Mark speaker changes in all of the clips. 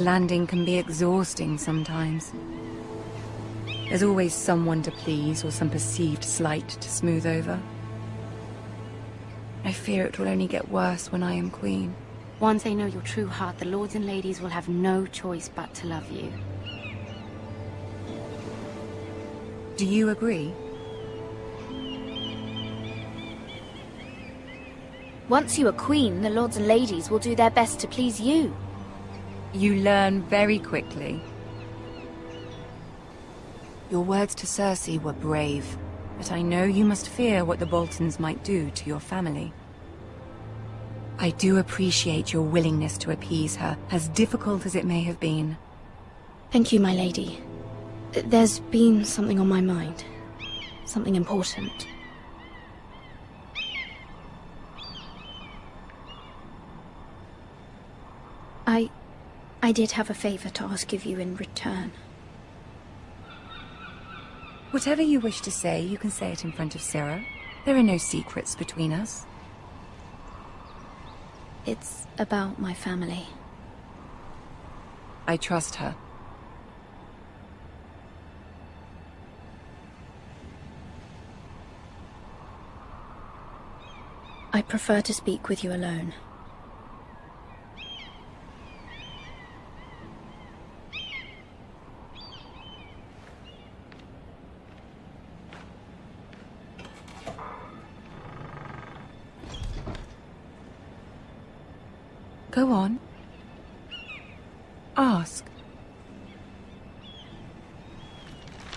Speaker 1: Landing can be exhausting sometimes. There's always someone to please or some perceived slight to smooth over. I fear it will only get worse when I am queen.
Speaker 2: Once they know your true heart, the lords and ladies will have no choice but to love you.
Speaker 1: Do you agree?
Speaker 3: Once you are queen, the lords and ladies will do their best to please you.
Speaker 1: You learn very quickly. Your words to Cersei were brave, but I know you must fear what the Boltons might do to your family. I do appreciate your willingness to appease her, as difficult as it may have been.
Speaker 3: Thank you, my lady. There's been something on my mind. Something important. I did have a favor to ask of you in return.
Speaker 1: Whatever you wish to say, you can say it in front of Sarah. There are no secrets between us.
Speaker 3: It's about my family.
Speaker 1: I trust her.
Speaker 3: I prefer to speak with you alone.
Speaker 1: Go on. Ask.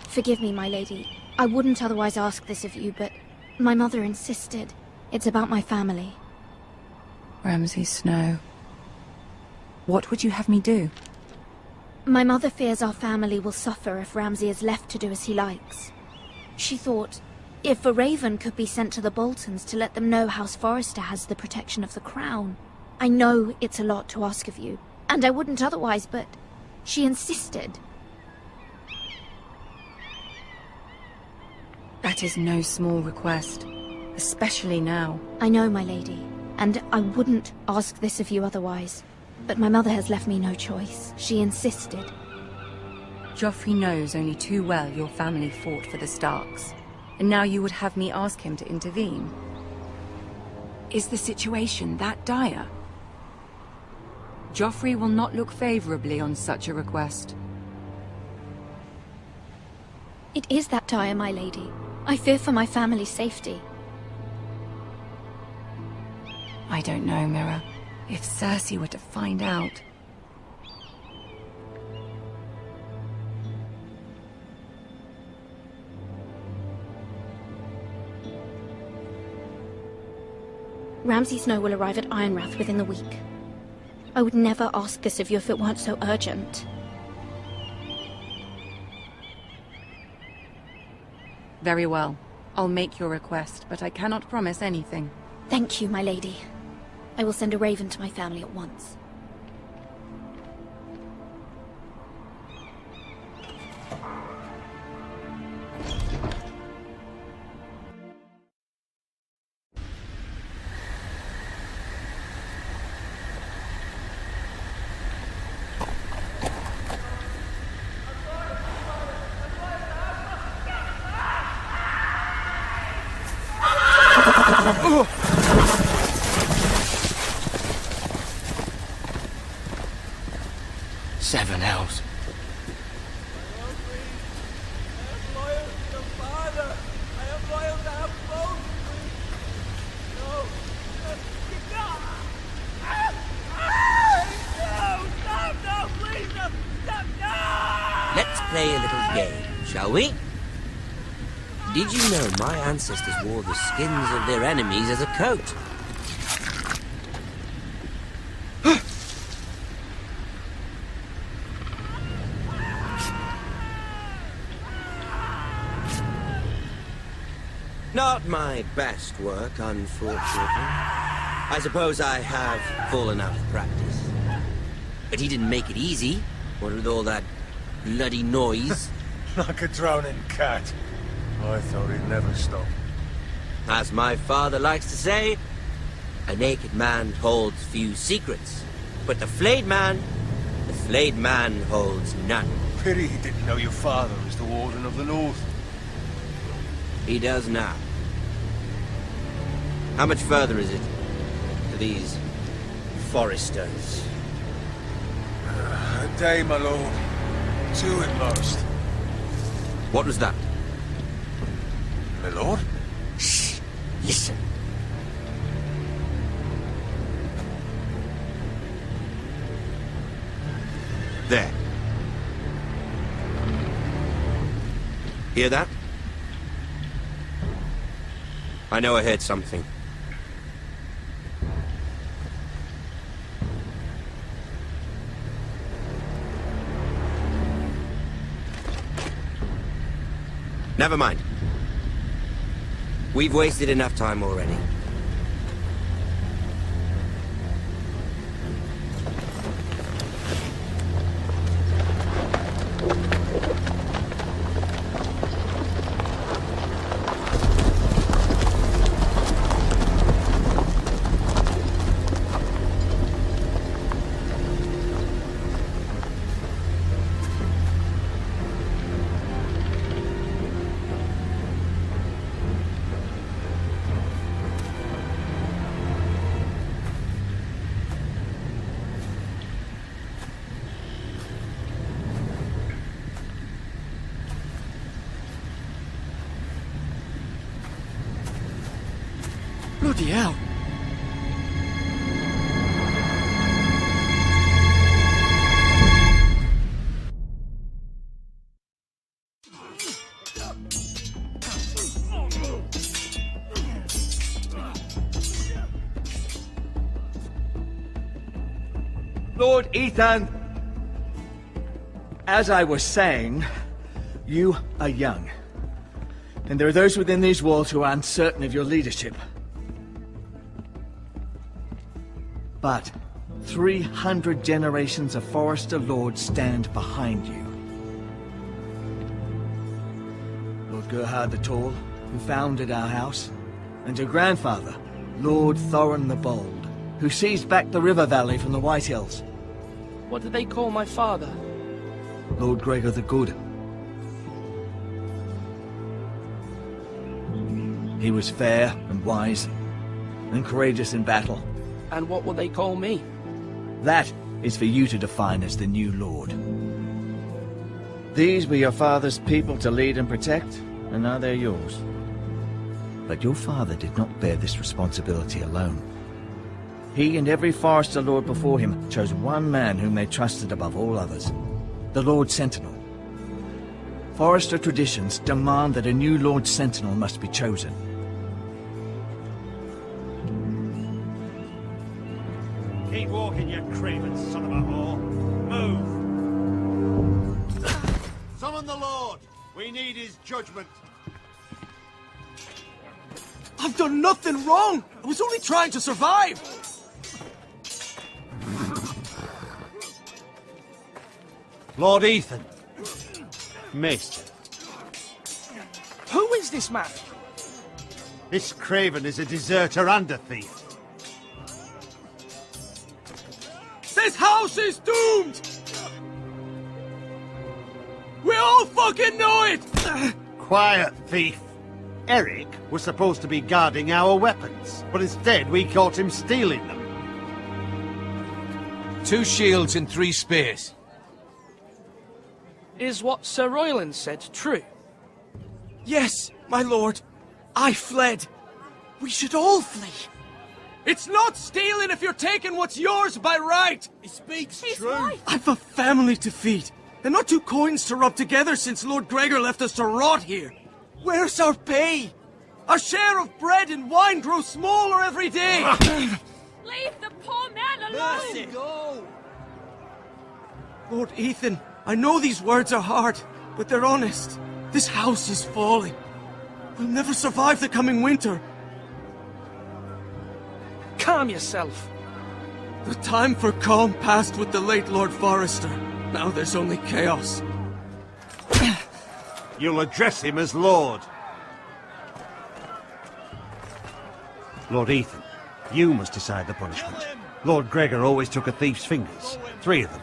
Speaker 3: Forgive me, my lady. I wouldn't otherwise ask this of you, but my mother insisted. It's about my family.
Speaker 1: Ramsay Snow. What would you have me do?
Speaker 3: My mother fears our family will suffer if Ramsay is left to do as he likes. She thought, if a raven could be sent to the Boltons to let them know House Forrester has the protection of the crown. I know it's a lot to ask of you, and I wouldn't otherwise, but she insisted.
Speaker 1: That is no small request, especially now.
Speaker 3: I know, my lady, and I wouldn't ask this of you otherwise. But my mother has left me no choice. She insisted.
Speaker 1: Joffrey knows only too well your family fought for the Starks, and now you would have me ask him to intervene. Is the situation that dire? Joffrey will not look favorably on such a request.
Speaker 3: It is that dire, my lady. I fear for my family's safety.
Speaker 1: I don't know, Mira. If Cersei were to find out...
Speaker 3: Ramsay Snow will arrive at Ironrath within the week. I would never ask this of you if it weren't so urgent.
Speaker 1: Very well. I'll make your request, but I cannot promise anything.
Speaker 3: Thank you, my lady. I will send a raven to my family at once.
Speaker 4: Seven elves.
Speaker 5: Let's play a little game, shall we? Did you know my ancestors wore the skins of their enemies as a coat? Not my best work, unfortunately. I suppose I have fallen out of practice. But he didn't make it easy, what with all that bloody noise.
Speaker 6: Like a drowning cat. I thought he'd never stop.
Speaker 5: As my father likes to say, a naked man holds few secrets, but the flayed man The flayed man holds none.
Speaker 6: Pity he didn't know your father was the Warden of the North.
Speaker 5: He does now. How much further is it to these foresters?
Speaker 6: A day, my lord. 2 at most.
Speaker 5: What was that?
Speaker 6: My lord?
Speaker 5: Shh! Listen. There. Hear that? I know I heard something. Never mind. We've wasted enough time already.
Speaker 4: Bloody hell.
Speaker 7: Lord Ethan, as I was saying, you are young. And there are those within these walls who are uncertain of your leadership. But 300 generations of Forester Lords stand behind you. Lord Gerhard the Tall, who founded our house, and your grandfather, Lord Thorin the Bold, who seized back the river valley from the White Hills.
Speaker 4: What did they call my father?
Speaker 7: Lord Gregor the Good. He was fair and wise, and courageous in battle.
Speaker 4: And what will they call me?
Speaker 7: That is for you to define as the new Lord. These were your father's people to lead and protect, and now they're yours. But your father did not bear this responsibility alone. He and every Forester Lord before him chose one man whom they trusted above all others, the Lord Sentinel. Forester traditions demand that a new Lord Sentinel must be chosen.
Speaker 8: Keep walking, you craven son of a whore. Move! Summon the Lord! We need his judgment.
Speaker 4: I've done nothing wrong! I was only trying to survive!
Speaker 8: Lord Ethan. Missed.
Speaker 4: Who is this man?
Speaker 8: This craven is a deserter and a thief.
Speaker 4: This house is doomed! We all fucking know it!
Speaker 8: Quiet, thief. Eric was supposed to be guarding our weapons, but instead we caught him stealing them.
Speaker 6: 2 shields and 3 spears.
Speaker 4: Is what Sir Royland said true?
Speaker 9: Yes, my lord. I fled. We should all flee.
Speaker 4: It's not stealing if you're taking what's yours by right!
Speaker 9: He speaks
Speaker 2: true.
Speaker 9: I've a family to feed, and not 2 coins to rub together since Lord Gregor left us to rot here. Where's our pay? Our share of bread and wine grows smaller every day.
Speaker 2: Leave the poor man alone!
Speaker 9: Go! Lord Ethan, I know these words are hard, but they're honest. This house is falling. We'll never survive the coming winter.
Speaker 4: Calm yourself.
Speaker 9: The time for calm passed with the late Lord Forester. Now there's only chaos.
Speaker 8: You'll address him as Lord. Lord Ethan, you must decide the punishment. Lord Gregor always took a thief's fingers. 3 of them.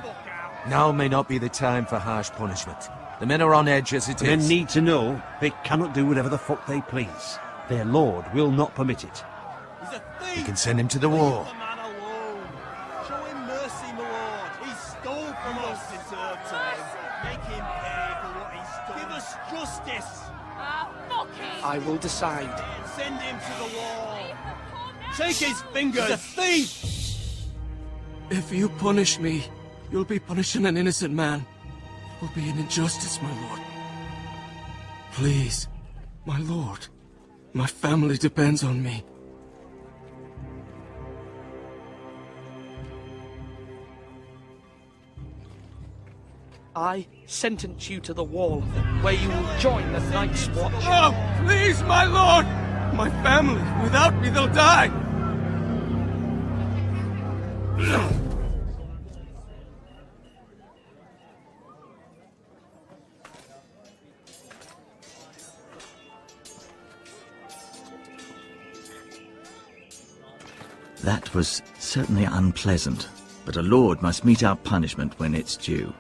Speaker 6: Now may not be the time for harsh punishment. The men are on edge as it
Speaker 8: The men
Speaker 6: is.
Speaker 8: need to know they cannot do whatever the fuck they please. Their lord will not permit it.
Speaker 9: He's a thief!
Speaker 6: You can send him to the wall.
Speaker 9: Leave the man alone. Show him mercy, my lord. He stole from us. Deserve time. Make him pay for what he's done. Give us justice.
Speaker 10: I will decide.
Speaker 9: Send him to the wall. Take his fingers. He's a thief. If you punish me, you'll be punishing an innocent man. It will be an injustice, my lord. Please, my lord. My family depends on me.
Speaker 10: I sentence you to the wall, where you will join the Night's Watch.
Speaker 9: Oh, please, my lord! My family, without me, they'll die!
Speaker 7: That was certainly unpleasant, but a lord must mete out punishment when it's due.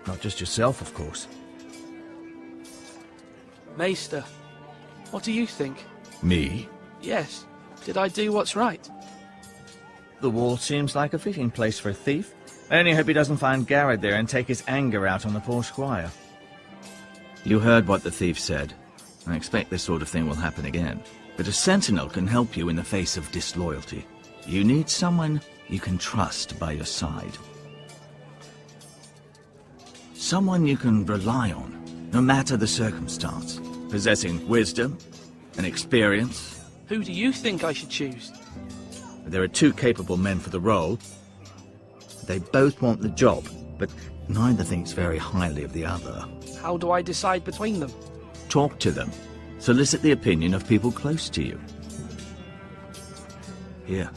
Speaker 7: Not just yourself, of course.
Speaker 10: Maester, what do you think?
Speaker 7: Me?
Speaker 10: Yes. Did I do what's right?
Speaker 7: The wall seems like a fitting place for a thief. I only hope he doesn't find Garrett there and take his anger out on the poor squire. You heard what the thief said. I expect this sort of thing will happen again. But a sentinel can help you in the face of disloyalty. You need someone you can trust by your side. Someone you can rely on, no matter the circumstance. Possessing wisdom and experience.
Speaker 10: Who do you think I should choose?
Speaker 7: There are two capable men for the role. They both want the job, but neither thinks very highly of the other.
Speaker 10: How do I decide between them?
Speaker 7: Talk to them. Solicit the opinion of people close to you. Here,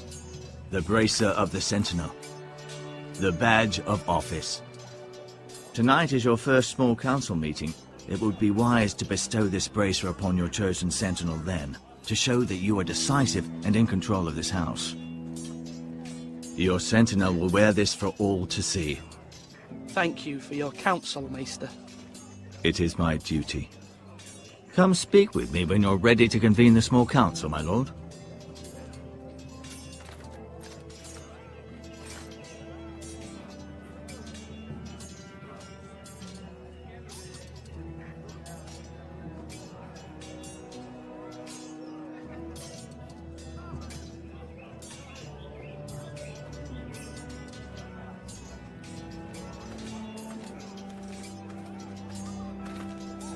Speaker 7: the bracer of the Sentinel. The badge of office. Tonight is your first small council meeting. It would be wise to bestow this bracer upon your chosen Sentinel then, to show that you are decisive and in control of this house. Your Sentinel will wear this for all to see.
Speaker 10: Thank you for your counsel, Maester.
Speaker 7: It is my duty. Come speak with me when you're ready to convene the small council, my lord.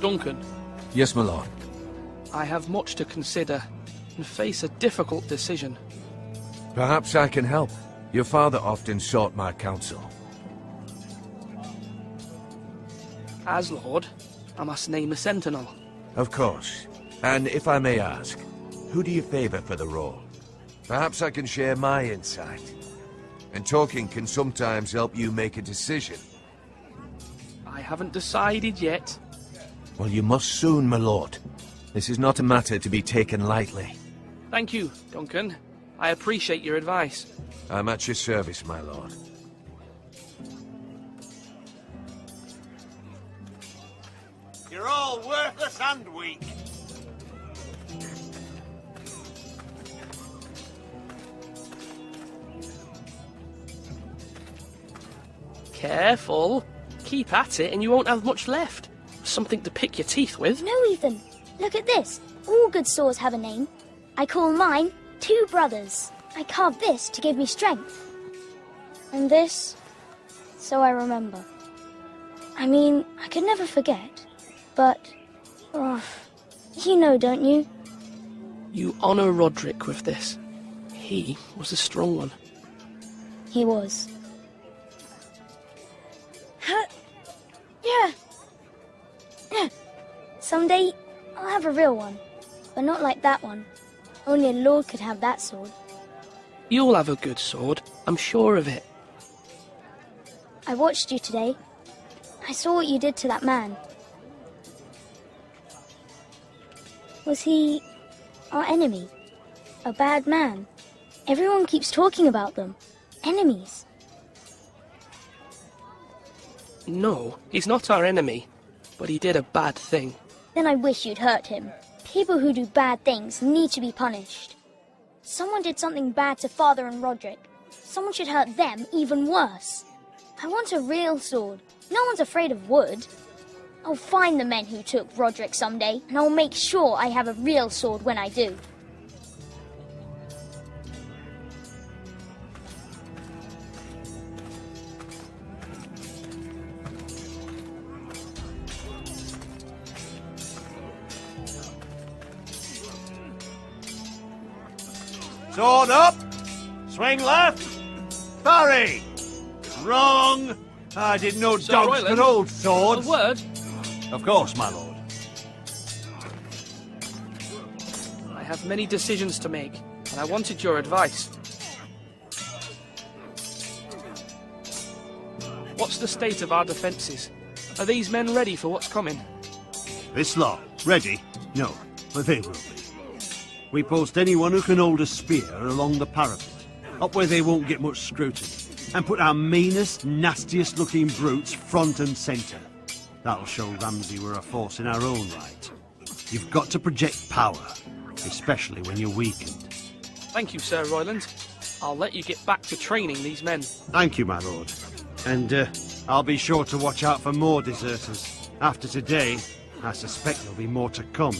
Speaker 10: Duncan.
Speaker 6: Yes, my lord.
Speaker 10: I have much to consider and face a difficult decision.
Speaker 6: Perhaps I can help. Your father often sought my counsel.
Speaker 10: As Lord, I must name a sentinel.
Speaker 6: Of course. And if I may ask, who do you favor for the role? Perhaps I can share my insight. And talking can sometimes help you make a decision.
Speaker 10: I haven't decided yet.
Speaker 6: Well, you must soon, my lord. This is not a matter to be taken lightly.
Speaker 10: Thank you, Duncan. I appreciate your advice.
Speaker 6: I'm at your service, my lord.
Speaker 8: You're all worthless and weak.
Speaker 10: Careful. Keep at it and you won't have much left. Something to pick your teeth with.
Speaker 11: No, Ethan. Look at this. All good swords have a name. I call mine Two Brothers. I carved this to give me strength. And this, so I remember. I mean, I could never forget. But, you know, don't you?
Speaker 10: You honor Roderick with this. He was a strong one.
Speaker 11: He was. Yeah. Someday, I'll have a real one. But not like that one. Only a lord could have that sword.
Speaker 10: You'll have a good sword. I'm sure of it.
Speaker 11: I watched you today. I saw what you did to that man. Was he our enemy? A bad man? Everyone keeps talking about them. Enemies.
Speaker 10: No, he's not our enemy, but he did a bad thing.
Speaker 11: Then I wish you'd hurt him. People who do bad things need to be punished. Someone did something bad to Father and Roderick. Someone should hurt them even worse. I want a real sword. No one's afraid of wood. I'll find the men who took Roderick someday, and I'll make sure I have a real sword when I do.
Speaker 8: Sword up! Swing left! Parry! Wrong! I didn't know
Speaker 10: Sir
Speaker 8: dogs
Speaker 10: Royland,
Speaker 8: could hold swords.
Speaker 10: A word?
Speaker 8: Of course, my lord.
Speaker 10: I have many decisions to make, and I wanted your advice. What's the state of our defences? Are these men ready for what's coming?
Speaker 8: This lot, ready? No, but they will be. We post anyone who can hold a spear along the parapet, up where they won't get much scrutiny, and put our meanest, nastiest looking brutes front and centre. That'll show Ramsay we're a force in our own right. You've got to project power, especially when you're weakened.
Speaker 10: Thank you, Sir Royland. I'll let you get back to training these men.
Speaker 8: Thank you, my lord. And I'll be sure to watch out for more deserters. After today, I suspect there'll be more to come.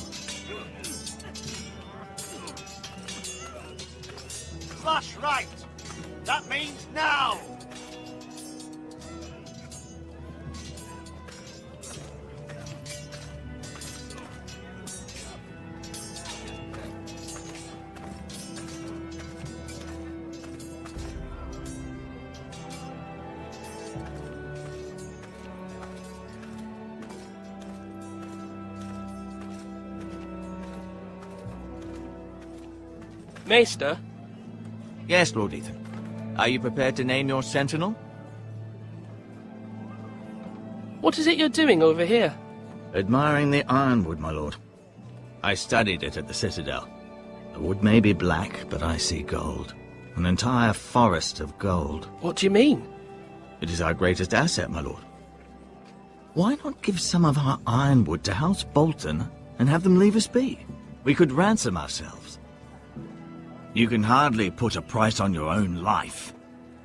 Speaker 8: Slash right! That means now!
Speaker 10: Maester?
Speaker 7: Yes, Lord Ethan. Are you prepared to name your sentinel?
Speaker 10: What is it you're doing over here?
Speaker 7: Admiring the ironwood, my lord. I studied it at the Citadel. The wood may be black, but I see gold. An entire forest of gold.
Speaker 10: What do you mean?
Speaker 7: It is our greatest asset, my lord. Why not give some of our ironwood to House Bolton and have them leave us be? We could ransom ourselves. You can hardly put a price on your own life,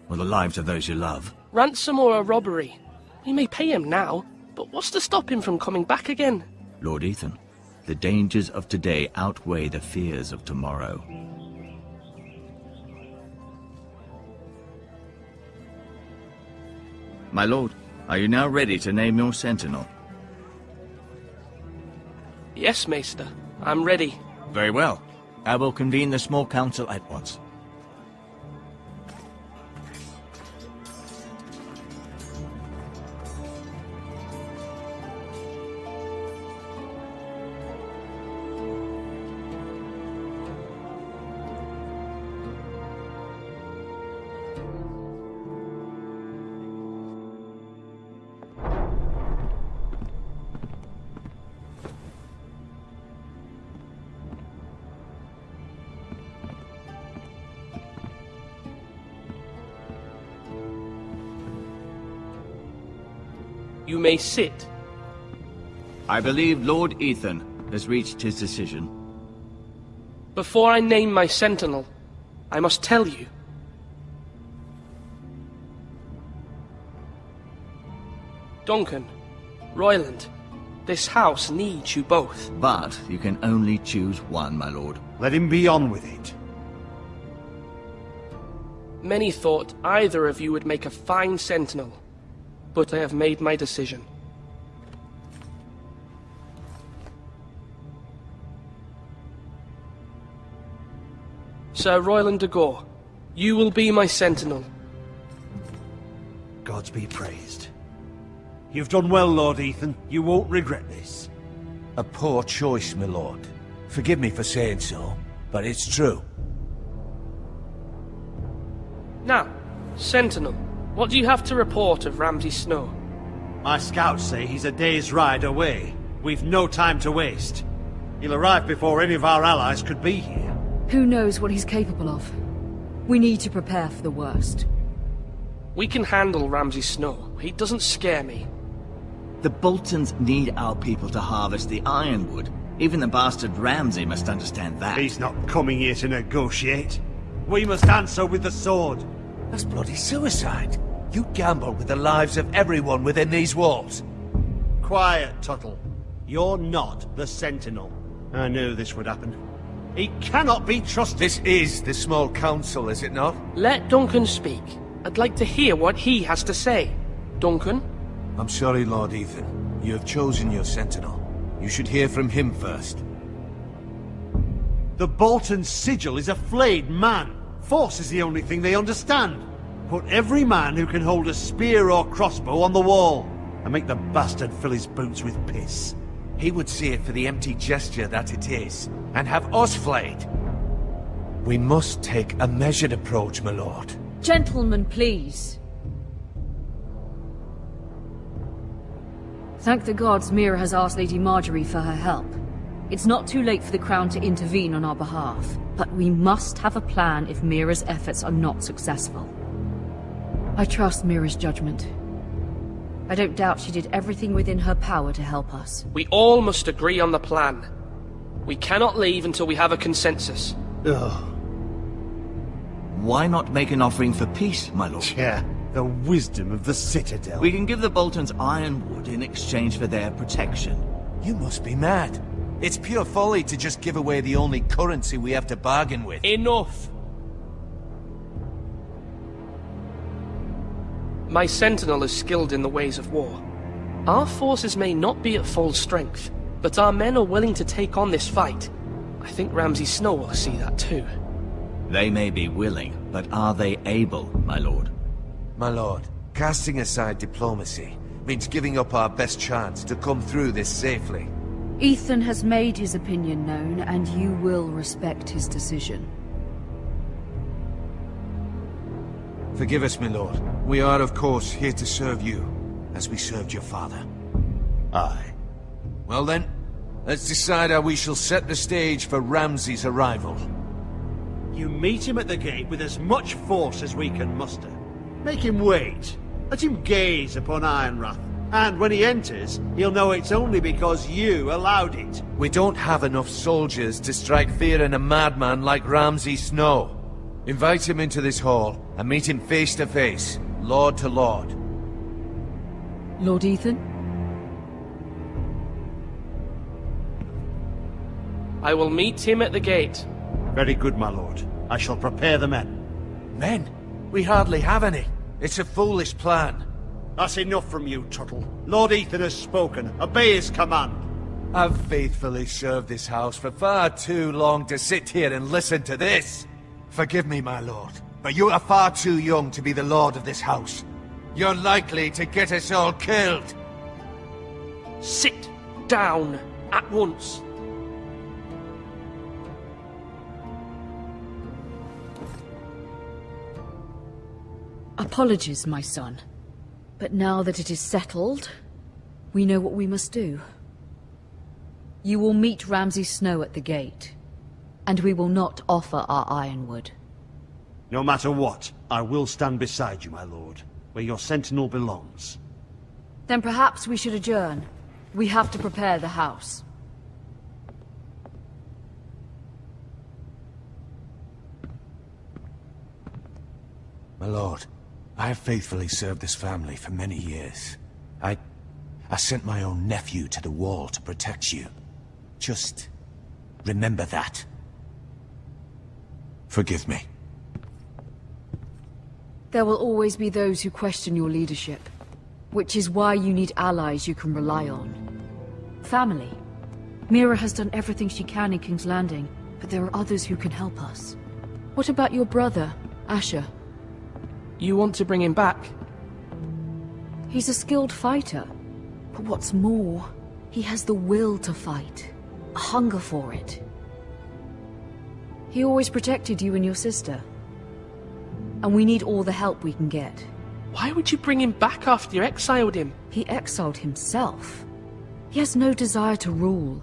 Speaker 7: or the lives of those you love.
Speaker 10: Ransom or a robbery? We may pay him now, but what's to stop him from coming back again?
Speaker 7: Lord Ethan, the dangers of today outweigh the fears of tomorrow. My lord, are you now ready to name your sentinel?
Speaker 10: Yes, Maester. I'm ready.
Speaker 7: Very well. I will convene the small council at once.
Speaker 10: You may sit.
Speaker 7: I believe Lord Ethan has reached his decision.
Speaker 10: Before I name my sentinel, I must tell you. Duncan, Royland, this house needs you both.
Speaker 7: But you can only choose one, my lord.
Speaker 8: Let him be on with it.
Speaker 10: Many thought either of you would make a fine sentinel, but I have made my decision. Sir Royland de Gore, you will be my sentinel.
Speaker 8: Gods be praised. You've done well, Lord Ethan. You won't regret this.
Speaker 6: A poor choice, my lord. Forgive me for saying so, but it's true.
Speaker 10: Now, sentinel, what do you have to report of Ramsay Snow?
Speaker 8: My scouts say he's a day's ride away. We've no time to waste. He'll arrive before any of our allies could be here.
Speaker 12: Who knows what he's capable of? We need to prepare for the worst.
Speaker 10: We can handle Ramsay Snow. He doesn't scare me.
Speaker 7: The Boltons need our people to harvest the ironwood. Even the bastard Ramsay must understand that.
Speaker 8: He's not coming here to negotiate. We must answer with the sword.
Speaker 6: That's bloody suicide. You gamble with the lives of everyone within these walls.
Speaker 8: Quiet, Tuttle. You're not the Sentinel. I knew this would happen. He cannot be trusted.
Speaker 6: This is the small council, is it not?
Speaker 10: Let Duncan speak. I'd like to hear what he has to say. Duncan?
Speaker 6: I'm sorry, Lord Ethan. You have chosen your Sentinel. You should hear from him first.
Speaker 8: The Bolton sigil is a flayed man. Force is the only thing they understand. Put every man who can hold a spear or crossbow on the wall, and make the bastard fill his boots with piss.
Speaker 6: He would see it for the empty gesture that it is, and have us flayed. We must take a measured approach, my lord.
Speaker 12: Gentlemen, please. Thank the gods Mira has asked Lady Marjorie for her help. It's not too late for the Crown to intervene on our behalf, but we must have a plan if Mira's efforts are not successful. I trust Mira's judgment. I don't doubt she did everything within her power to help us.
Speaker 10: We all must agree on the plan. We cannot leave until we have a consensus.
Speaker 8: Ugh.
Speaker 7: Why not make an offering for peace, my lord?
Speaker 8: Yeah, the wisdom of the Citadel.
Speaker 7: We can give the Boltons ironwood in exchange for their protection.
Speaker 6: You must be mad. It's pure folly to just give away the only currency we have to bargain with.
Speaker 10: Enough! My Sentinel is skilled in the ways of war. Our forces may not be at full strength, but our men are willing to take on this fight. I think Ramsay Snow will see that too.
Speaker 7: They may be willing, but are they able, my lord?
Speaker 6: My lord, casting aside diplomacy means giving up our best chance to come through this safely.
Speaker 12: Ethan has made his opinion known, and you will respect his decision.
Speaker 6: Forgive us, my lord. We are, of course, here to serve you, as we served your father.
Speaker 8: Aye.
Speaker 6: Well then, let's decide how we shall set the stage for Ramsay's arrival.
Speaker 8: You meet him at the gate with as much force as we can muster. Make him wait. Let him gaze upon Ironrath. And when he enters, he'll know it's only because you allowed it.
Speaker 6: We don't have enough soldiers to strike fear in a madman like Ramsay Snow. Invite him into this hall, and meet him face to face, lord to lord.
Speaker 12: Lord Ethan?
Speaker 10: I will meet him at the gate.
Speaker 8: Very good, my lord. I shall prepare the men.
Speaker 6: Men? We hardly have any. It's a foolish plan.
Speaker 8: That's enough from you, Tuttle. Lord Ethan has spoken. Obey his command.
Speaker 6: I've faithfully served this house for far too long to sit here and listen to this. Forgive me, my lord, but you are far too young to be the lord of this house. You're likely to get us all killed.
Speaker 10: Sit down at once.
Speaker 12: Apologies, my son. But now that it is settled, we know what we must do. You will meet Ramsay Snow at the gate, and we will not offer our ironwood.
Speaker 8: No matter what, I will stand beside you, my lord, where your sentinel belongs.
Speaker 12: Then perhaps we should adjourn. We have to prepare the house.
Speaker 6: My lord, I have faithfully served this family for many years. I sent my own nephew to the wall to protect you. Just remember that. Forgive me.
Speaker 12: There will always be those who question your leadership, which is why you need allies you can rely on. Family. Mira has done everything she can in King's Landing, but there are others who can help us. What about your brother, Asher?
Speaker 10: You want to bring him back?
Speaker 12: He's a skilled fighter, but what's more, he has the will to fight, a hunger for it. He always protected you and your sister, and we need all the help we can get.
Speaker 10: Why would you bring him back after you exiled him?
Speaker 12: He exiled himself. He has no desire to rule.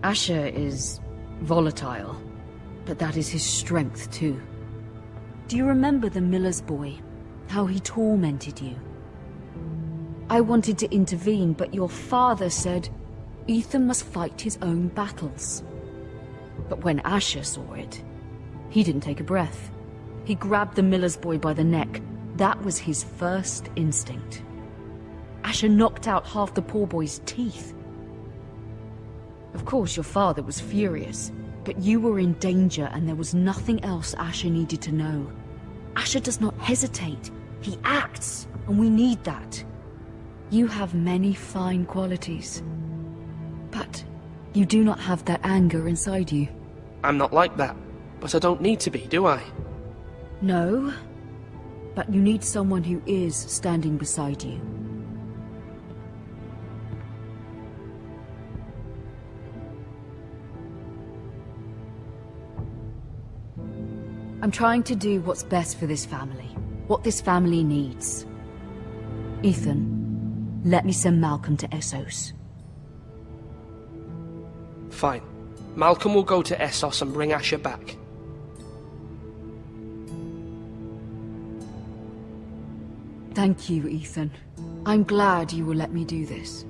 Speaker 12: Asher is volatile, but that is his strength too. Do you remember the miller's boy? How he tormented you? I wanted to intervene, but your father said Ethan must fight his own battles. But when Asher saw it, he didn't take a breath. He grabbed the miller's boy by the neck. That was his first instinct. Asher knocked out half the poor boy's teeth. Of course, your father was furious, but you were in danger and there was nothing else Asher needed to know. Asher does not hesitate. He acts, and we need that. You have many fine qualities, but you do not have that anger inside you.
Speaker 10: I'm not like that, but I don't need to be, do I?
Speaker 12: No, but you need someone who is standing beside you. I'm trying to do what's best for this family, what this family needs. Ethan, let me send Malcolm to Essos.
Speaker 10: Fine. Malcolm will go to Essos and bring Asher back.
Speaker 12: Thank you, Ethan. I'm glad you will let me do this.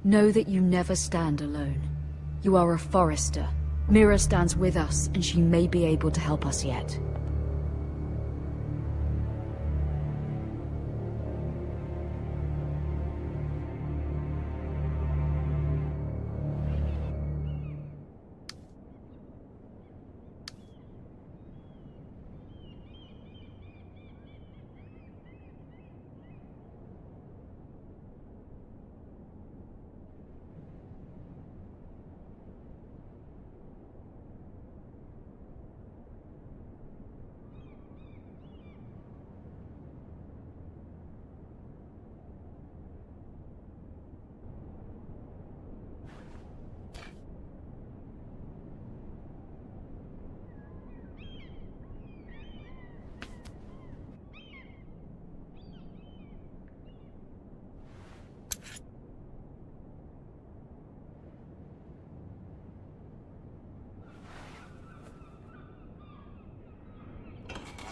Speaker 12: Know that you never stand alone. You are a Forrester. Mira stands with us, and she may be able to help us yet.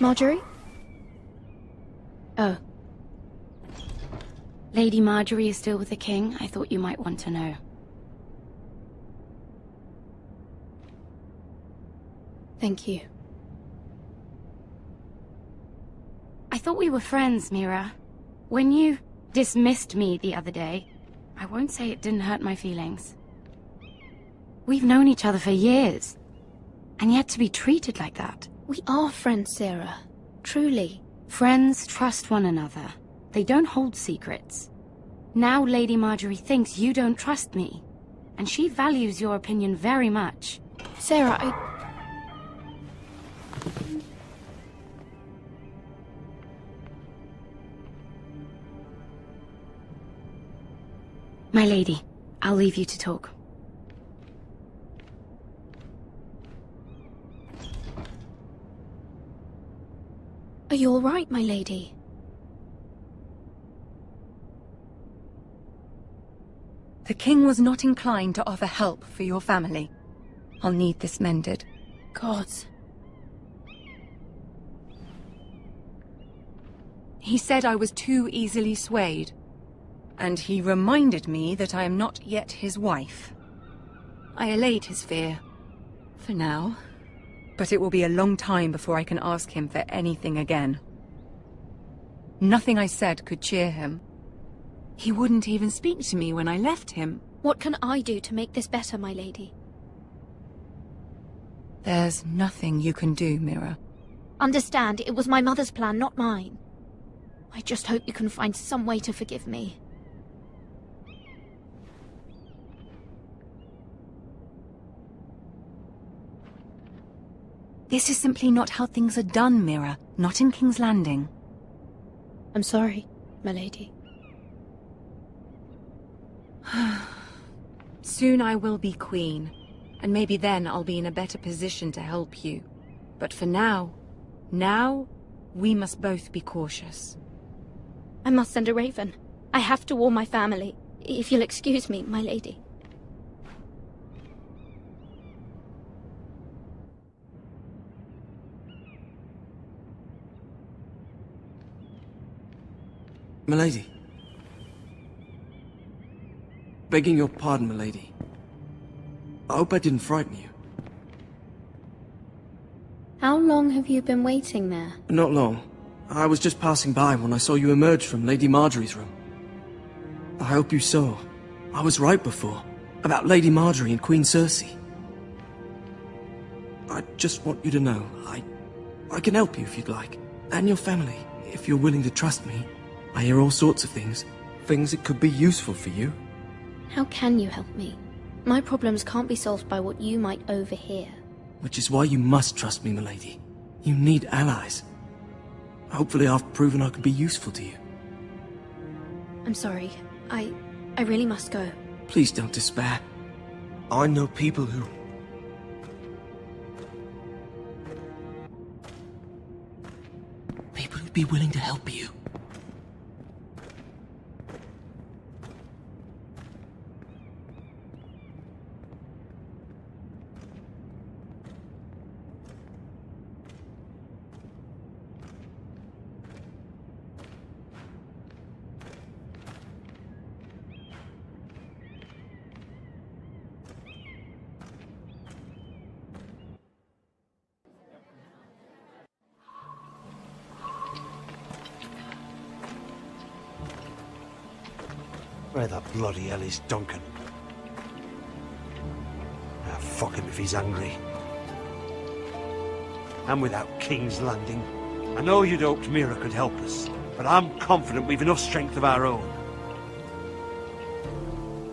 Speaker 3: Marjorie?
Speaker 2: Oh. Lady Marjorie is still with the king? I thought you might want to know.
Speaker 3: Thank you.
Speaker 2: I thought we were friends, Mira. When you dismissed me the other day, I won't say it didn't hurt my feelings. We've known each other for years, and yet to be treated like that.
Speaker 3: We are friends, Sarah. Truly.
Speaker 2: Friends trust one another. They don't hold secrets. Now Lady Marjorie thinks you don't trust me, and she values your opinion very much.
Speaker 3: Sarah,
Speaker 2: My lady, I'll leave you to talk.
Speaker 3: Are you all right, my lady?
Speaker 1: The king was not inclined to offer help for your family. I'll need this mended.
Speaker 3: Gods.
Speaker 1: He said I was too easily swayed. And he reminded me that I am not yet his wife. I allayed his fear. For now. But it will be a long time before I can ask him for anything again. Nothing I said could cheer him. He wouldn't even speak to me when I left him.
Speaker 3: What can I do to make this better, my lady?
Speaker 1: There's nothing you can do, Mira.
Speaker 3: Understand, it was my mother's plan, not mine. I just hope you can find some way to forgive me.
Speaker 1: This is simply not how things are done, Mira. Not in King's Landing.
Speaker 3: I'm sorry, my lady.
Speaker 1: Soon I will be queen, and maybe then I'll be in a better position to help you. But for now, we must both be cautious.
Speaker 3: I must send a raven. I have to warn my family. If you'll excuse me, my lady.
Speaker 9: Milady, Begging your pardon, milady. I hope I didn't frighten you.
Speaker 3: How long have you been waiting there?
Speaker 9: Not long. I was just passing by when I saw you emerge from Lady Marjorie's room. I hope you saw. I was right before. About Lady Marjorie and Queen Cersei. I just want you to know, I can help you if you'd like. And your family, if you're willing to trust me. I hear all sorts of things. Things that could be useful for you.
Speaker 3: How can you help me? My problems can't be solved by what you might overhear.
Speaker 9: Which is why you must trust me, milady. You need allies. Hopefully I've proven I can be useful to you.
Speaker 3: I'm sorry. I really must go.
Speaker 9: Please don't despair. I know people who... People who'd be willing to help you.
Speaker 8: Where the bloody hell is Duncan? Ah, fuck him if he's angry. And without King's Landing. I know you'd hoped Mira could help us, but I'm confident we've enough strength of our own.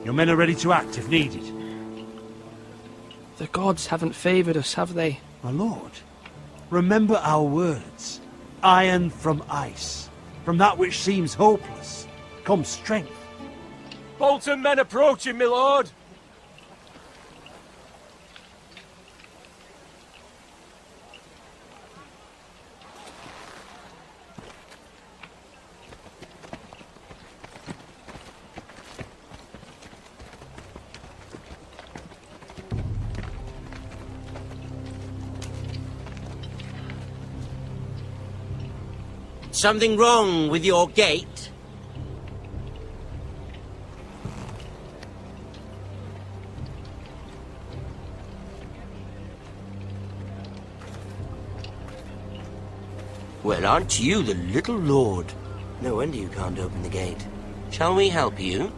Speaker 8: Your men are ready to act if needed.
Speaker 10: The gods haven't favoured us, have they?
Speaker 8: My lord, remember our words. Iron from ice. From that which seems hopeless comes strength.
Speaker 4: Bolton men approaching, my lord!
Speaker 5: Something wrong with your gate? Well, aren't you the little lord? No wonder you can't open the gate. Shall we help you?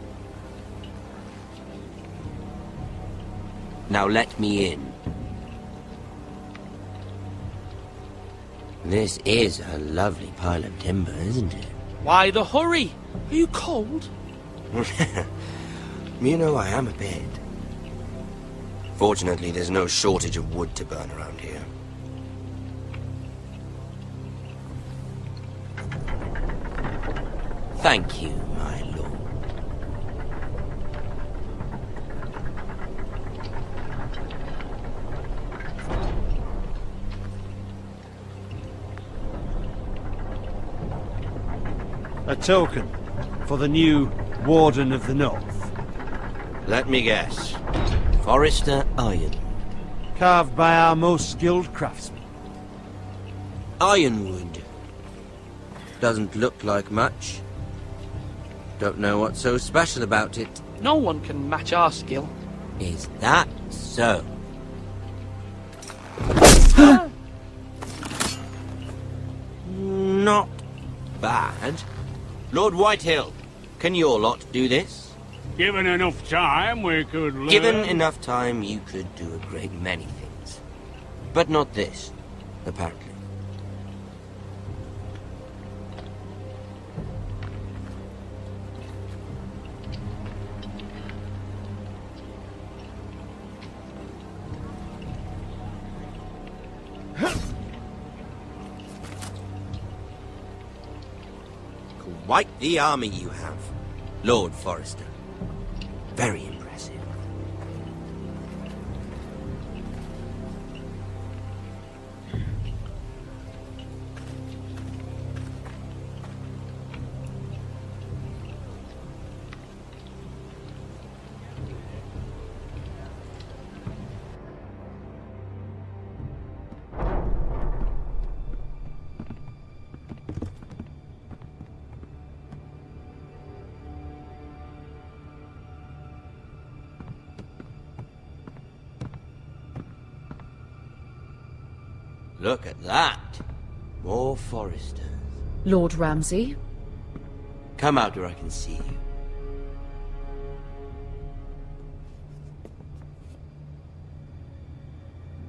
Speaker 5: Now let me in. This is a lovely pile of timber, isn't it?
Speaker 10: Why the hurry? Are you cold?
Speaker 5: You know I am a bit. Fortunately, there's no shortage of wood to burn around here. Thank you, my lord.
Speaker 8: A token for the new Warden of the North.
Speaker 5: Let me guess. Forrester Iron.
Speaker 8: Carved by our most skilled craftsmen.
Speaker 5: Ironwood. Doesn't look like much. Don't know what's so special about it.
Speaker 10: No one can match our skill.
Speaker 5: Is that so? Not bad. Lord Whitehill, can your lot do this?
Speaker 13: Given enough time, we could learn...
Speaker 5: Given enough time, you could do a great many things. But not this, apparently. Quite the army you have, Lord Forrester. Very impressive. Look at that. More Foresters.
Speaker 12: Lord Ramsay?
Speaker 5: Come out where I can see you.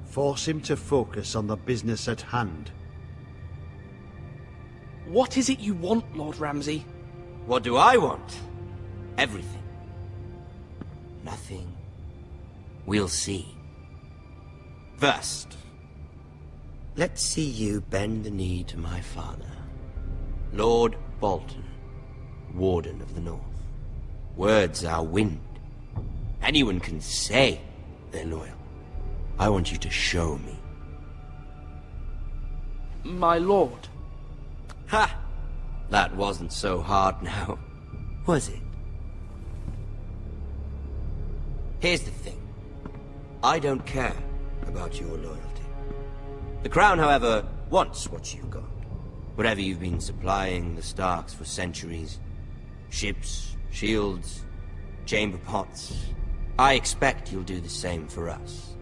Speaker 8: Force him to focus on the business at hand.
Speaker 10: What is it you want, Lord Ramsay?
Speaker 5: What do I want? Everything. Nothing. We'll see. First, let's see you bend the knee to my father, Lord Bolton, Warden of the North. Words are wind. Anyone can say they're loyal. I want you to show me.
Speaker 10: My lord.
Speaker 5: Ha! That wasn't so hard now, was it? Here's the thing. I don't care about your loyalty. The Crown, however, wants what you've got. Whatever you've been supplying the Starks for centuries. Ships, shields, chamber pots. I expect you'll do the same for us.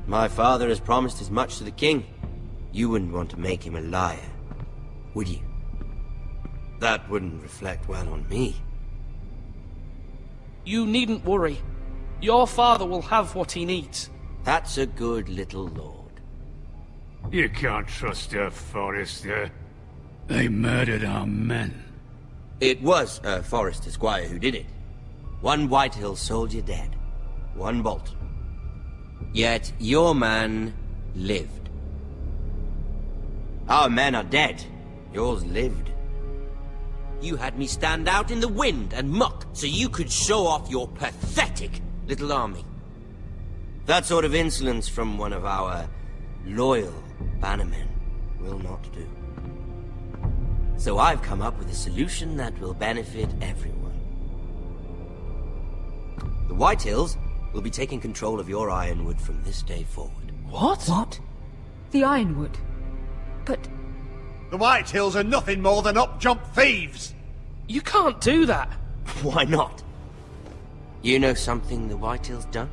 Speaker 5: My father has promised as much to the king. You wouldn't want to make him a liar, would you? That wouldn't reflect well on me.
Speaker 10: You needn't worry. Your father will have what he needs.
Speaker 5: That's a good little lord.
Speaker 13: You can't trust a Forester. They murdered our men.
Speaker 5: It was a Forester squire who did it. One Whitehill soldier dead. One Bolton. Yet your man lived. Our men are dead. Yours lived. You had me stand out in the wind and muck so you could show off your pathetic little army. That sort of insolence from one of our loyal bannermen will not do. So I've come up with a solution that will benefit everyone. The Whitehills will be taking control of your Ironwood from this day forward.
Speaker 10: What?
Speaker 12: What? The Ironwood? But...
Speaker 8: The Whitehills are nothing more than up-jump thieves!
Speaker 10: You can't do that!
Speaker 5: Why not? You know something the Whitehills don't?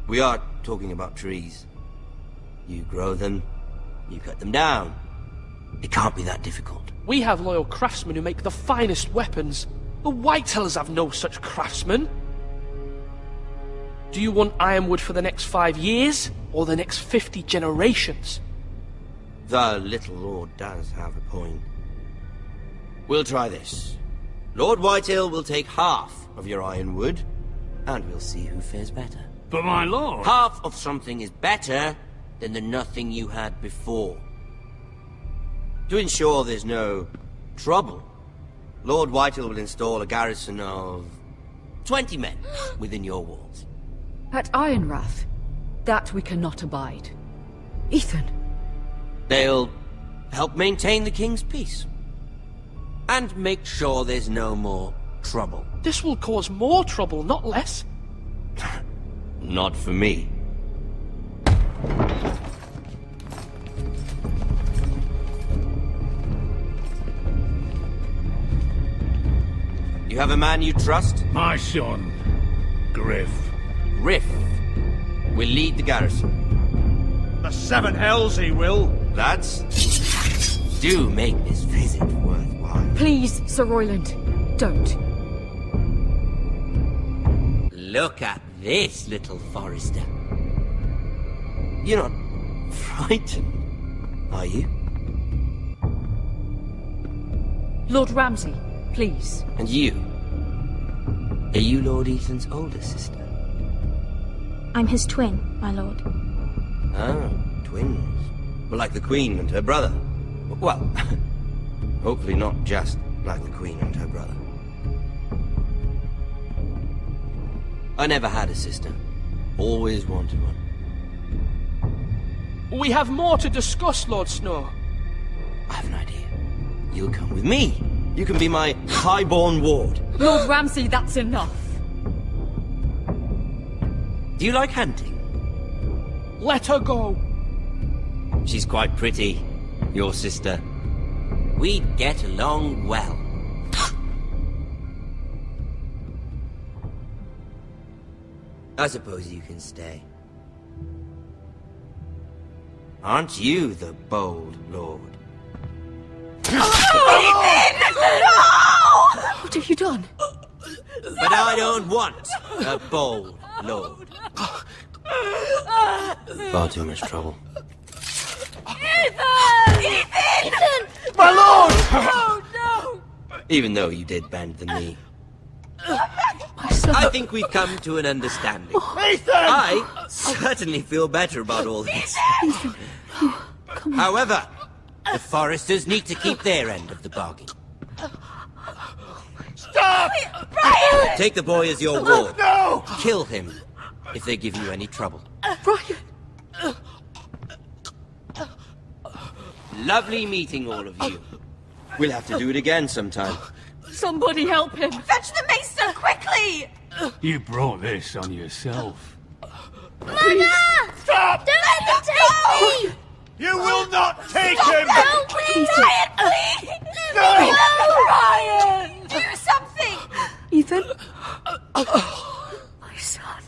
Speaker 5: We are talking about trees. You grow them, you cut them down. It can't be that difficult.
Speaker 10: We have loyal craftsmen who make the finest weapons. The Whitehills have no such craftsmen. Do you want Ironwood for the next 5 years, or the next 50 generations?
Speaker 5: The little lord does have a point. We'll try this. Lord Whitehill will take half of your Ironwood, and we'll see who fares better.
Speaker 13: But my lord...
Speaker 5: Half of something is better than the nothing you had before. To ensure there's no trouble, Lord Whitehill will install a garrison of 20 men within your walls.
Speaker 12: At Ironrath? That we cannot abide. Ethan!
Speaker 5: They'll help maintain the king's peace. And make sure there's no more trouble.
Speaker 10: This will cause more trouble, not less.
Speaker 5: Not for me. You have a man you trust?
Speaker 13: My son, Griff.
Speaker 5: Griff will lead the garrison.
Speaker 8: The seven hells he will.
Speaker 5: Lads, do make this visit worthwhile.
Speaker 12: Please, Sir Royland, don't.
Speaker 5: Look at this, little Forester. You're not frightened, are you?
Speaker 12: Lord Ramsay, please.
Speaker 5: And you? Are you Lord Ethan's older sister?
Speaker 3: I'm his twin, my lord.
Speaker 5: Ah, twins. Well, like the Queen and her brother. Well, hopefully not just like the Queen and her brother. I never had a sister. Always wanted one.
Speaker 10: We have more to discuss, Lord Snow.
Speaker 5: I have an idea. You'll come with me. You can be my highborn ward.
Speaker 12: Lord Ramsay, that's enough.
Speaker 5: Do you like hunting?
Speaker 10: Let her go.
Speaker 5: She's quite pretty, your sister. We'd get along well. I suppose you can stay. Aren't you the bold lord?
Speaker 12: What have you done?
Speaker 5: But I don't want a bold lord. Far too much trouble.
Speaker 11: Ethan!
Speaker 6: My lord!
Speaker 11: Oh, no!
Speaker 5: Even though you did bend the knee.
Speaker 12: My son.
Speaker 5: I think we've come to an understanding.
Speaker 6: Ethan!
Speaker 5: I certainly feel better about all this. However, the Foresters need to keep their end of the bargain.
Speaker 6: Stop!
Speaker 11: Brian!
Speaker 5: Take the boy as your ward.
Speaker 6: No!
Speaker 5: Kill him if they give you any trouble.
Speaker 12: Brian!
Speaker 5: Lovely meeting all of you. We'll have to do it again sometime.
Speaker 12: Somebody help him!
Speaker 1: Fetch the mace so quickly!
Speaker 13: You brought this on yourself.
Speaker 11: Mama!
Speaker 6: Stop!
Speaker 11: Don't let him take me!
Speaker 6: You will not take
Speaker 11: Stop
Speaker 6: him!
Speaker 11: now, please! Brian, please!
Speaker 6: No!
Speaker 1: Brian! Do something!
Speaker 12: Ethan? My son.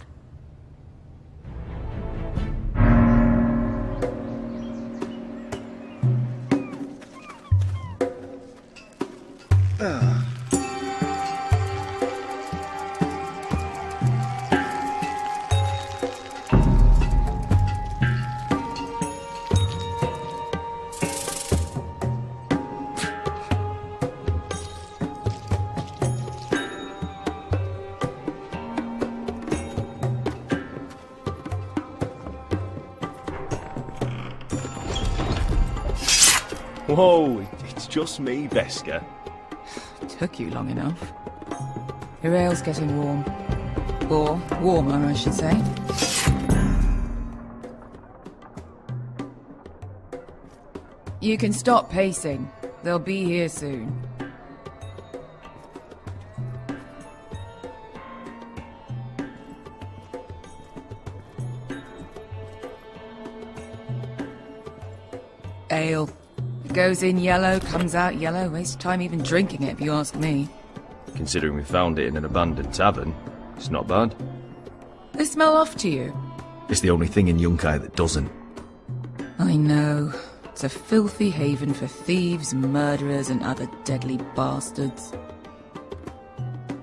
Speaker 14: Whoa, it's just me, Beskar.
Speaker 15: Took you long enough. Your ale's getting warm. Or warmer, I should say. You can stop pacing. They'll be here soon. Ale. It goes in yellow, comes out yellow. Waste time even drinking it, if you ask me.
Speaker 14: Considering we found it in an abandoned tavern, it's not bad.
Speaker 15: They smell off to you?
Speaker 7: It's the only thing in Yunkai that doesn't.
Speaker 15: I know. It's a filthy haven for thieves, murderers, and other deadly bastards.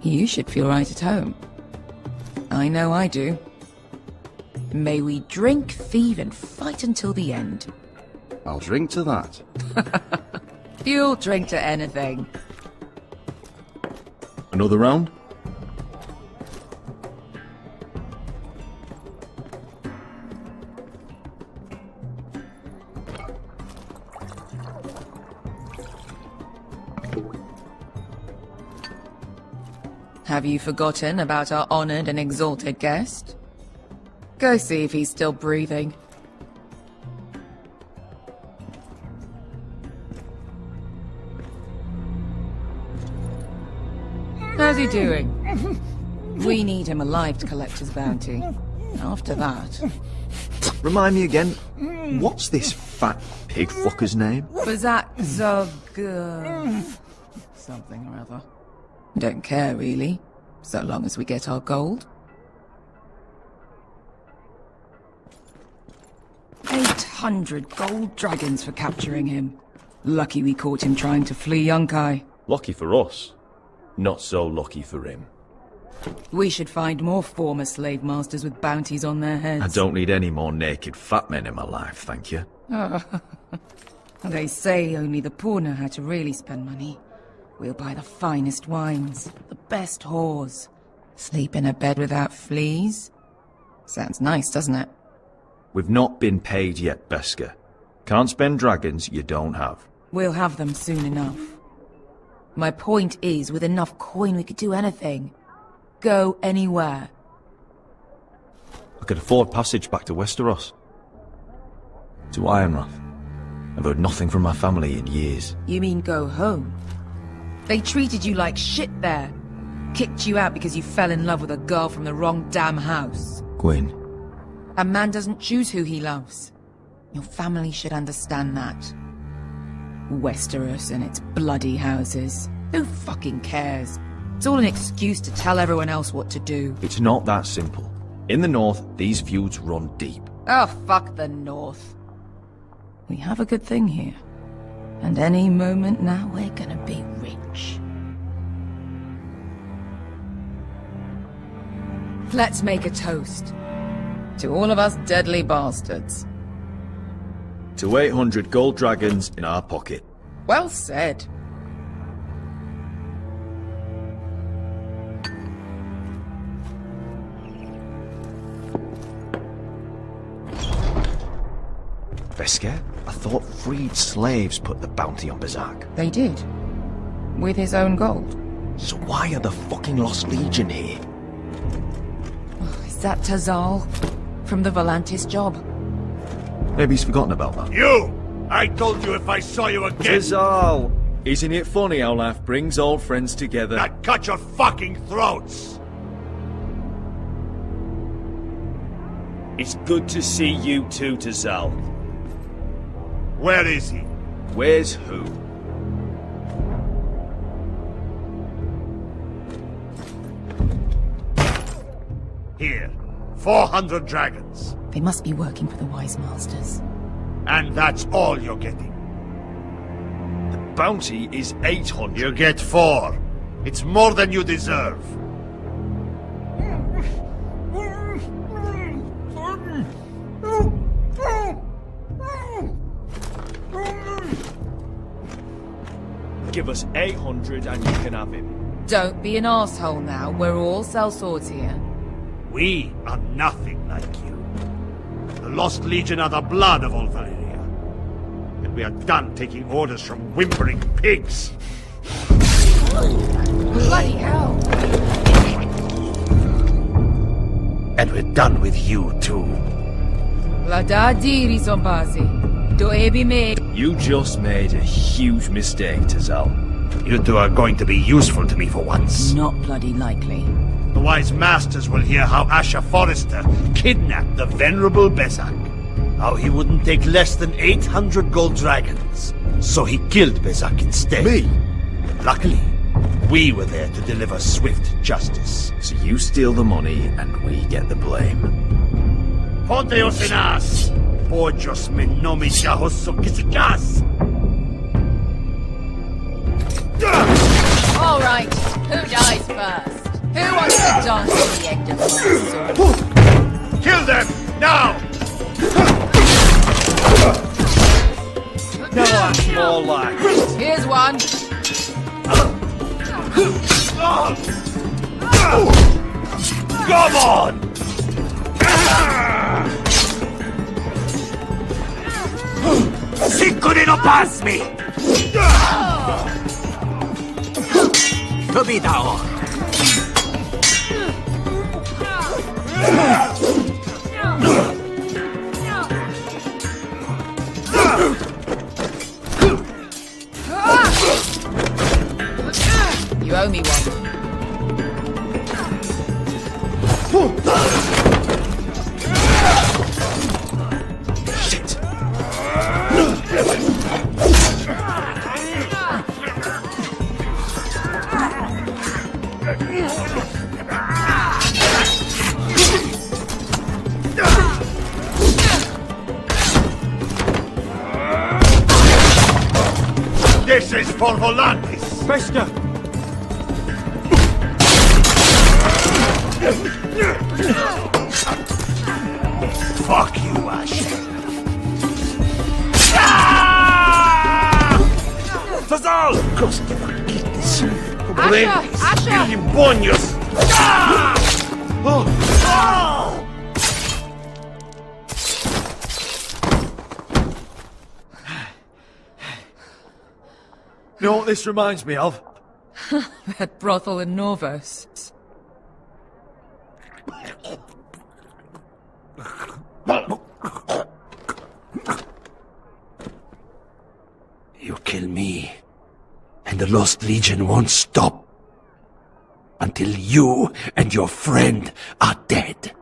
Speaker 15: You should feel right at home. I know I do. May we drink, thieve, and fight until the end.
Speaker 14: I'll drink to that.
Speaker 15: You'll drink to anything.
Speaker 14: Another round?
Speaker 15: Have you forgotten about our honored and exalted guest? Go see if he's still breathing. How's he doing? We need him alive to collect his bounty. After that...
Speaker 7: Remind me again, what's this fat pig fucker's name?
Speaker 15: Bazak Zog... something or other. Don't care, really. So long as we get our gold. 800 gold dragons for capturing him. Lucky we caught him trying to flee Yunkai.
Speaker 14: Lucky for us. Not so lucky for him.
Speaker 15: We should find more former slave masters with bounties on their heads.
Speaker 7: I don't need any more naked fat men in my life, thank you.
Speaker 15: They say only the poor know how to really spend money. We'll buy the finest wines, the best whores. Sleep in a bed without fleas. Sounds nice, doesn't it?
Speaker 7: We've not been paid yet, Beskar. Can't spend dragons you don't have.
Speaker 15: We'll have them soon enough. My point is, with enough coin we could do anything. Go anywhere.
Speaker 7: I could afford passage back to Westeros. To Ironrath. I've heard nothing from my family in years.
Speaker 15: You mean go home? They treated you like shit there. Kicked you out because you fell in love with a girl from the wrong damn house.
Speaker 7: Gwyn.
Speaker 15: A man doesn't choose who he loves. Your family should understand that. Westeros and its bloody houses. Who fucking cares? It's all an excuse to tell everyone else what to do.
Speaker 7: It's not that simple. In the north, these feuds run deep.
Speaker 15: Oh, fuck the north. We have a good thing here. And any moment now, we're gonna be rich. Let's make a toast. To all of us deadly bastards.
Speaker 14: To 800 gold dragons in our pocket.
Speaker 15: Well said.
Speaker 7: Beskar? I thought freed slaves put the bounty on Berserk.
Speaker 15: They did. With his own gold.
Speaker 7: So why are the fucking Lost Legion here?
Speaker 15: Is that Tazal? From the Volantis job?
Speaker 7: Maybe he's forgotten about that.
Speaker 6: You! I told you if I saw you again...
Speaker 14: Tizal! Isn't it funny how life brings old friends together?
Speaker 6: Now cut your fucking throats!
Speaker 14: It's good to see you too, Tizal.
Speaker 6: Where is he?
Speaker 14: Where's who?
Speaker 6: Here. 400 dragons.
Speaker 15: They must be working for the Wise Masters.
Speaker 6: And that's all you're getting.
Speaker 14: The bounty is 800.
Speaker 6: You get 4. It's more than you deserve.
Speaker 14: Give us 800 and you can have him.
Speaker 15: Don't be an asshole now. We're all sellswords here.
Speaker 6: We are nothing like you. The Lost Legion are the blood of all Valyria. And we are done taking orders from whimpering pigs.
Speaker 15: Bloody hell!
Speaker 6: And we're done with you too.
Speaker 15: Lada diri zombasi. Do ebi me.
Speaker 14: You just made a huge mistake, Tizal.
Speaker 6: You two are going to be useful to me for once.
Speaker 15: Not bloody likely.
Speaker 6: The Wise Masters will hear how Asher Forrester kidnapped the venerable Besak. How he wouldn't take less than 800 gold dragons. So he killed Besak instead.
Speaker 14: Me?
Speaker 6: Luckily, we were there to deliver swift justice.
Speaker 14: So you steal the money and we get the blame.
Speaker 6: Ponteos en as! Pojos me nomi jahoso kisikas!
Speaker 15: All right, who dies first? Who wants to dance at the end of my sword?
Speaker 6: Kill them! Now!
Speaker 14: No, that's more like it.
Speaker 15: Here's one.
Speaker 6: Come on! Sicuri no pass me! Tobidao!
Speaker 15: You owe me one.
Speaker 6: Shit! This is for Volantis!
Speaker 14: Beskar!
Speaker 6: Fuck you, Ash.
Speaker 14: Tazal!
Speaker 6: Costa Valkitis.
Speaker 15: Asher!
Speaker 6: Libonios!
Speaker 14: You know what this reminds me of?
Speaker 15: That brothel in Norvos.
Speaker 6: You kill me, and the Lost Legion won't stop until you and your friend are dead.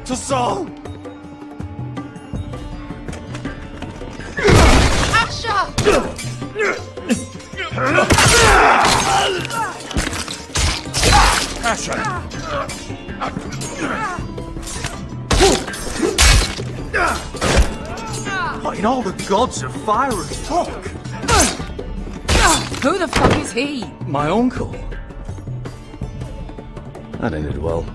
Speaker 14: Tazal!
Speaker 9: What in all the gods of fire and fuck?
Speaker 15: Who the fuck is he?
Speaker 9: My uncle. That ended well.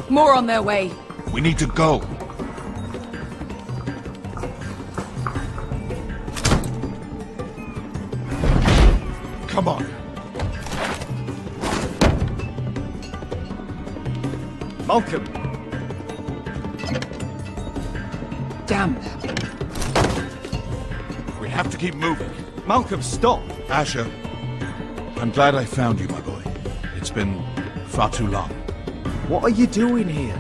Speaker 15: More on their way.
Speaker 6: We need to go. Come on.
Speaker 9: Malcolm.
Speaker 15: Damn.
Speaker 6: We have to keep moving.
Speaker 9: Malcolm, stop.
Speaker 6: Asher, I'm glad I found you, my boy. It's been far too long.
Speaker 9: What are you doing here?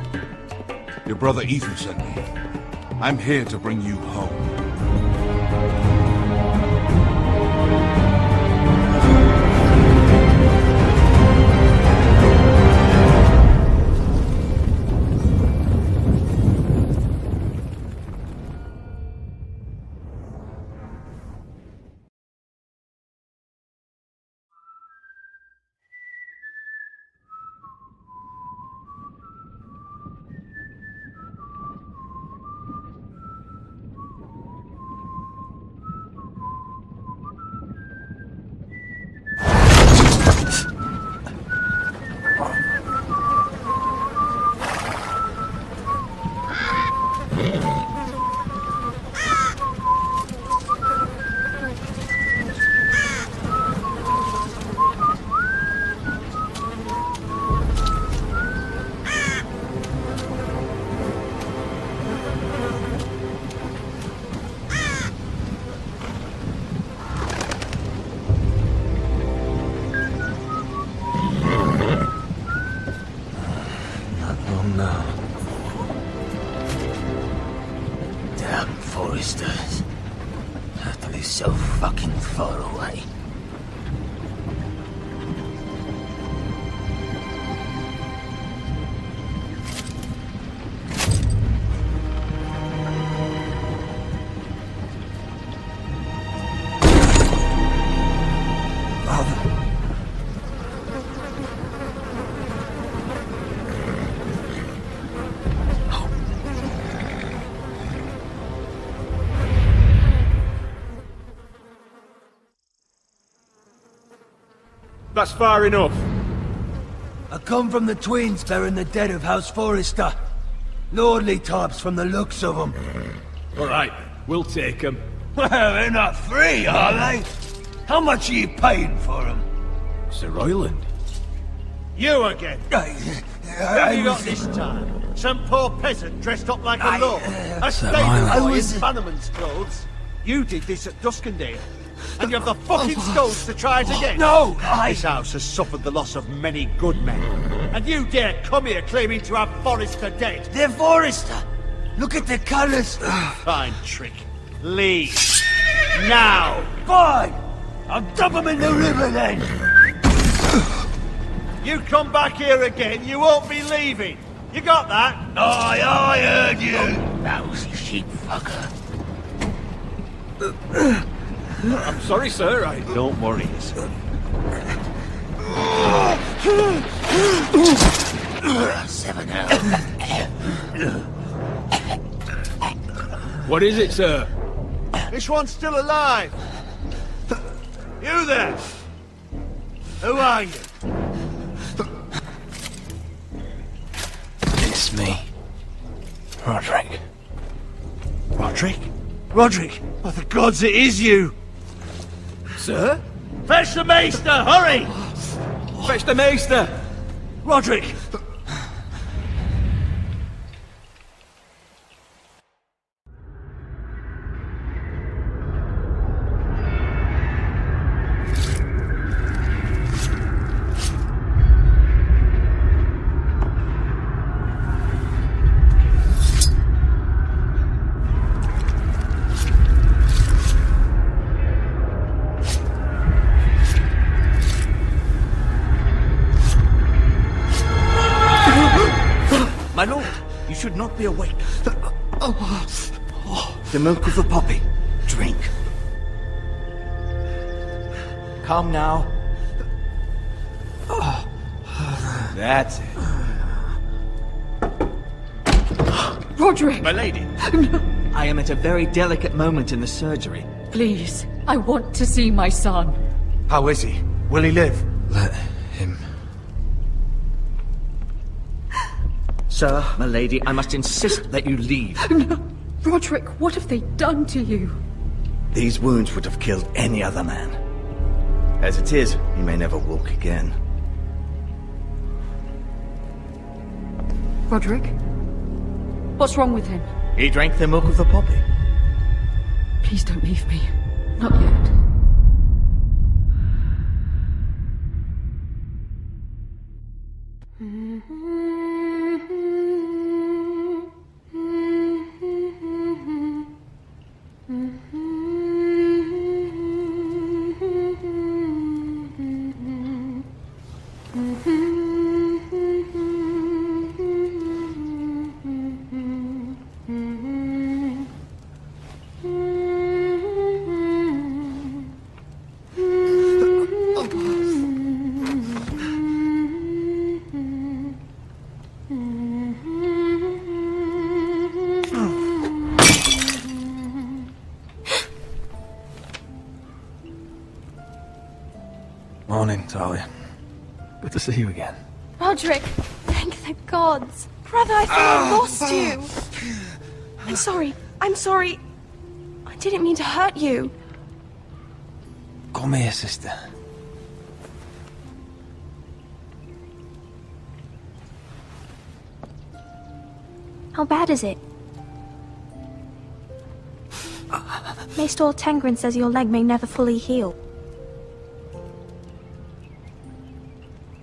Speaker 6: Your brother Ethan sent me. I'm here to bring you home.
Speaker 5: Damn Foresters. That is so fucking far away.
Speaker 9: That's far enough.
Speaker 16: I come from the twins bearing the dead of House Forrester. Lordly types from the looks of them.
Speaker 9: Alright, we'll take them.
Speaker 16: Well, they're not free, are they? How much are you paying for them?
Speaker 9: Sir Royland.
Speaker 8: You again. What have you got this time? Some poor peasant dressed up like a lord? A stable boy in Bannerman's clothes? You did this at Duskendale. And you have the fucking skulls to try it again?
Speaker 16: No,
Speaker 8: This house has suffered the loss of many good men. And you dare come here claiming to have Forrester dead?
Speaker 16: They're Forrester. Look at the colours.
Speaker 8: Fine trick. Leave. Now.
Speaker 16: Fine. I'll dump them in the river then.
Speaker 8: You come back here again, you won't be leaving. You got that?
Speaker 16: Aye, I heard you.
Speaker 5: Lousy sheep fucker.
Speaker 9: I'm sorry, sir.
Speaker 8: Don't worry, son.
Speaker 5: Seven out.
Speaker 9: What is it, sir?
Speaker 8: This one's still alive. You there? Who are you?
Speaker 5: It's me. Roderick.
Speaker 8: Roderick? Roderick! By the gods, it is you!
Speaker 9: Sir?
Speaker 8: Fetch the maester, hurry!
Speaker 9: Fetch the maester!
Speaker 8: Roderick!
Speaker 16: My lord, you should not be awake. The milk of the poppy. Drink.
Speaker 7: Come now. That's it.
Speaker 12: Roderick!
Speaker 7: My lady! I am at a very delicate moment in the surgery.
Speaker 12: Please, I want to see my son.
Speaker 6: How is he? Will he live?
Speaker 7: Let him... Sir, my lady, I must insist that you leave.
Speaker 12: No. Roderick, what have they done to you?
Speaker 7: These wounds would have killed any other man. As it is, he may never walk again.
Speaker 12: Roderick? What's wrong with him?
Speaker 7: He drank the milk of the poppy.
Speaker 12: Please don't leave me. Not yet.
Speaker 7: Morning, Talia. Good to see you again.
Speaker 3: Roderick, thank the gods. Brother, I thought I lost you. I'm sorry. I'm sorry. I didn't mean to hurt you.
Speaker 7: Come here, sister.
Speaker 3: How bad is it? Maester Tengrin says your leg may never fully heal.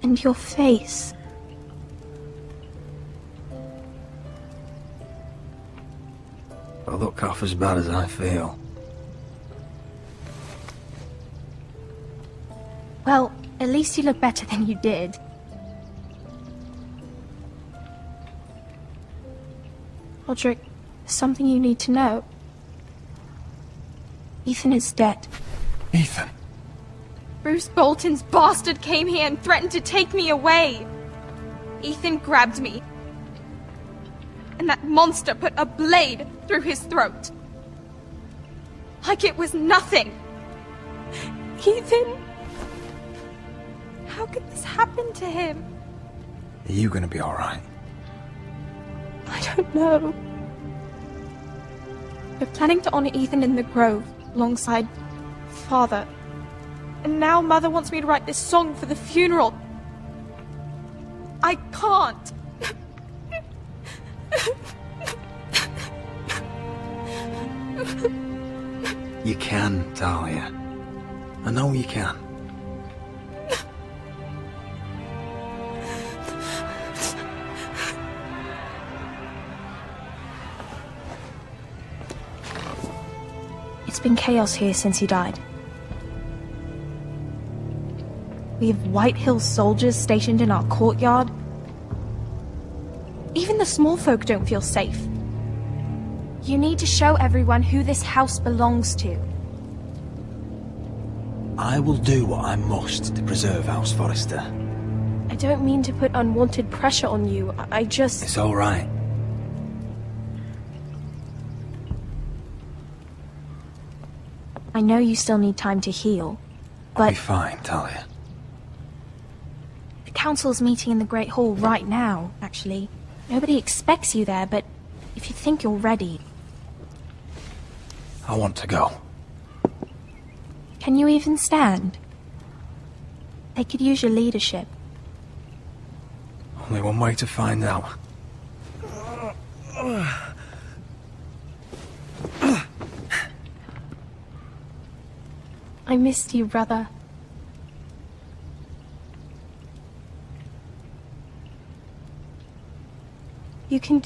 Speaker 3: And your face.
Speaker 7: I look half as bad as I feel.
Speaker 3: Well, at least you look better than you did. Roderick, there's something you need to know. Ethan is dead.
Speaker 9: Ethan?
Speaker 17: Bruce Bolton's bastard came here and threatened to take me away. Ethan grabbed me. And that monster put a blade through his throat. Like it was nothing. Ethan? How could this happen to him?
Speaker 7: Are you gonna be alright?
Speaker 17: I don't know. We're planning to honor Ethan in the grove, alongside Father. And now Mother wants me to write this song for the funeral. I can't.
Speaker 7: You can, Talia. I know you can.
Speaker 3: It's been chaos here since he died.
Speaker 17: We have White Hill soldiers stationed in our courtyard. Even the small folk don't feel safe. You need to show everyone who this house belongs to.
Speaker 7: I will do what I must to preserve House Forrester.
Speaker 17: I don't mean to put unwanted pressure on you. I just...
Speaker 7: It's all right.
Speaker 3: I know you still need time to heal,
Speaker 7: I'll
Speaker 3: but
Speaker 7: be fine, Talia.
Speaker 3: the council's meeting in the Great Hall right now, actually. Nobody expects you there, but if you think you're ready...
Speaker 7: I want to go.
Speaker 3: Can you even stand? They could use your leadership.
Speaker 7: Only one way to find out.
Speaker 17: I missed you, brother. You can